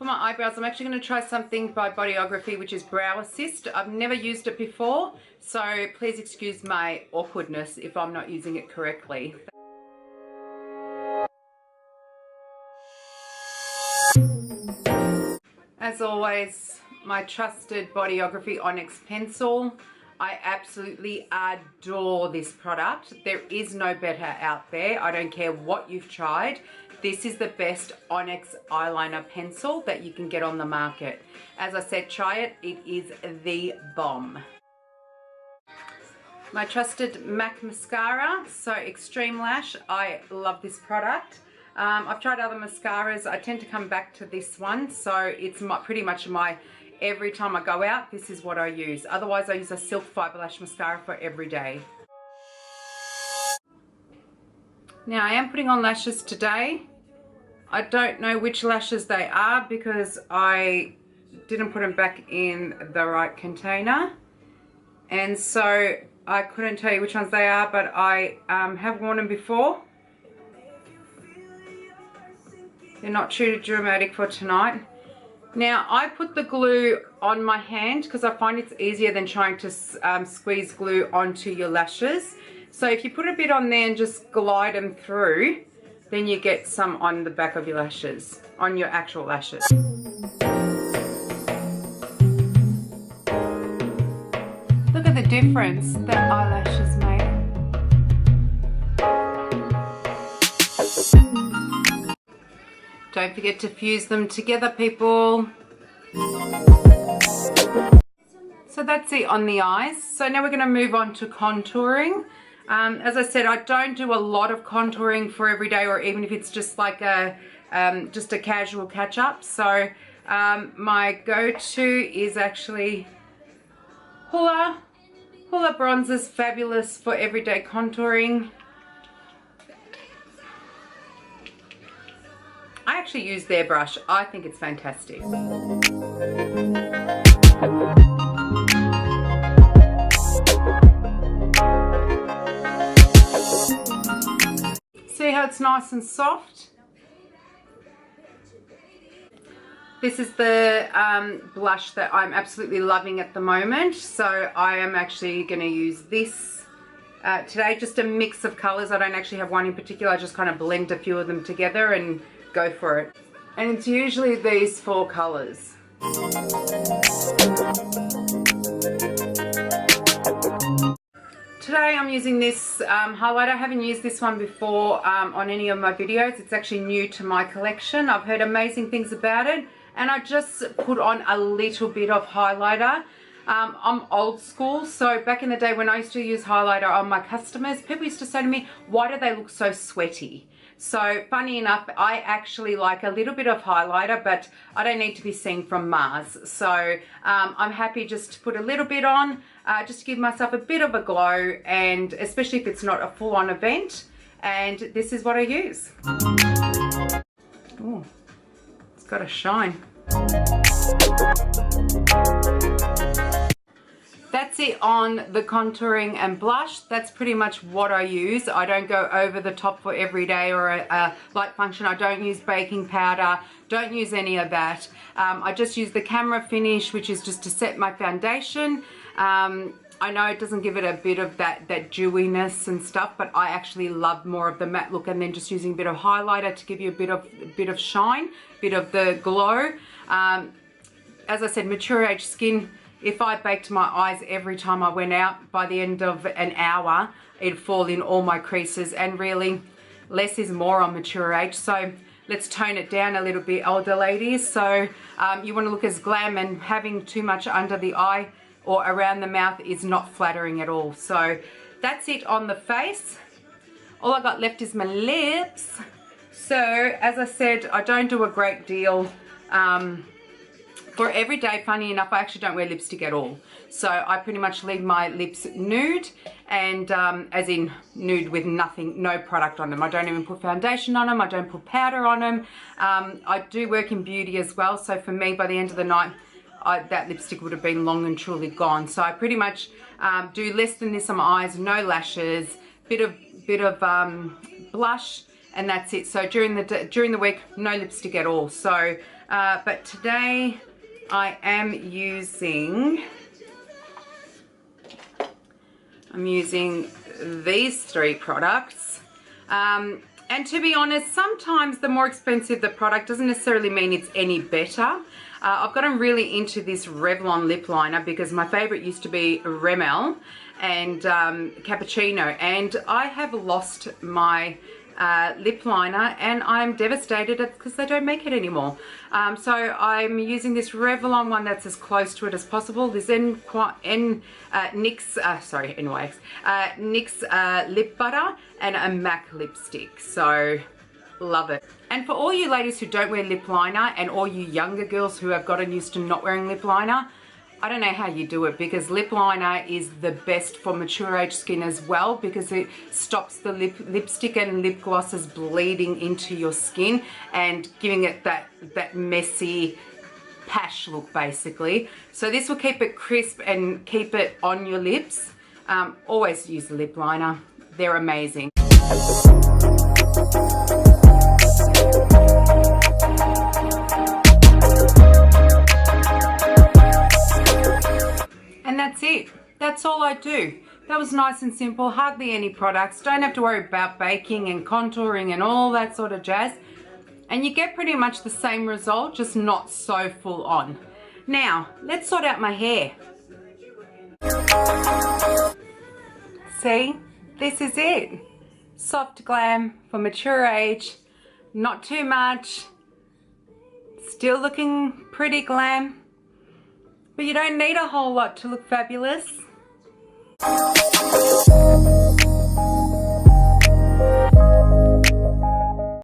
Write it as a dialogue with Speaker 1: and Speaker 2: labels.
Speaker 1: my eyebrows, I'm actually going to try something by Bodyography, which is Brow Assist. I've never used it before, so please excuse my awkwardness if I'm not using it correctly. As always, my trusted Bodyography Onyx pencil. I absolutely adore this product. There is no better out there. I don't care what you've tried. This is the best Onyx eyeliner pencil that you can get on the market. As I said, try it. It is the bomb. My trusted MAC mascara, so Extreme Lash. I love this product. I've tried other mascaras. I tend to come back to this one, so it's pretty much my, every time I go out, this is what I use. Otherwise, I use a Silk Fibre Lash mascara for every day. Now, I am putting on lashes today. I don't know which lashes they are because I didn't put them back in the right container. And so I couldn't tell you which ones they are, but I have worn them before. They're not too dramatic for tonight. Now, I put the glue on my hand because I find it's easier than trying to squeeze glue onto your lashes. So if you put a bit on there and just glide them through, then you get some on the back of your lashes, on your actual lashes. Look at the difference that eyelashes make. Don't forget to fuse them together, people. So that's it on the eyes. So now we're going to move on to contouring. As I said, I don't do a lot of contouring for every day, or even if it's just like just a casual catch-up. So my go-to is actually Hoola. Hoola bronzer's fabulous for everyday contouring. I actually use their brush. I think it's fantastic. See how it's nice and soft? This is the blush that I'm absolutely loving at the moment. So I am actually going to use this today. Just a mix of colours. I don't actually have one in particular. I just kind of blend a few of them together and go for it. And it's usually these 4 colours. Today I'm using this highlighter. I haven't used this one before on any of my videos. It's actually new to my collection. I've heard amazing things about it, and I just put on a little bit of highlighter. I'm old school, so back in the day when I used to use highlighter on my customers, people used to say to me, why do they look so sweaty? So funny enough, I actually like a little bit of highlighter, but I don't need to be seen from Mars. So I'm happy just to put a little bit on, just to give myself a bit of a glow, and especially if it's not a full-on event. And this is what I use. Oh, it's got a shine. That's it on the contouring and blush. That's pretty much what I use. I don't go over the top for every day or a light function. I don't use baking powder, don't use any of that. I just use the camera finish, which is just to set my foundation. I know it doesn't give it a bit of that dewiness and stuff, but I actually love more of the matte look, and then just using a bit of highlighter to give you a bit of shine, bit of the glow. As I said, mature age skin. If I baked my eyes every time I went out, by the end of an hour, it'd fall in all my creases, and really less is more on mature age. So let's tone it down a little bit, older ladies. So you want to look as glam, and having too much under the eye or around the mouth is not flattering at all. So that's it on the face. All I got left is my lips. So as I said, I don't do a great deal for every day. Funny enough, I actually don't wear lipstick at all. So I pretty much leave my lips nude, and as in nude with nothing, no product on them. I don't even put foundation on them. I don't put powder on them. I do work in beauty as well. So for me, by the end of the night, that lipstick would have been long and truly gone. So I pretty much do less than this on my eyes, no lashes, bit of blush, and that's it. So during the week, no lipstick at all. So But today I am using these three products. And to be honest, sometimes the more expensive the product doesn't necessarily mean it's any better. I've gotten really into this Revlon lip liner because my favorite used to be Rimmel and Cappuccino, and I have lost my lip liner and I'm devastated because they don't make it anymore. So I'm using this Revlon one that's as close to it as possible. This NYX lip butter and a MAC lipstick. So love it. And for all you ladies who don't wear lip liner and all you younger girls who have gotten used to not wearing lip liner, I don't know how you do it, because lip liner is the best for mature age skin as well, because it stops the lipstick and lip glosses bleeding into your skin and giving it that messy pash look basically. So this will keep it crisp and keep it on your lips. Always use the lip liner. They're amazing. And that's it. That's all I do. That was nice and simple, hardly any products. Don't have to worry about baking and contouring and all that sort of jazz. And you get pretty much the same result, just not so full on. Now, let's sort out my hair. See, this is it. Soft glam for mature age, not too much. Still looking pretty glam. But you don't need a whole lot to look fabulous.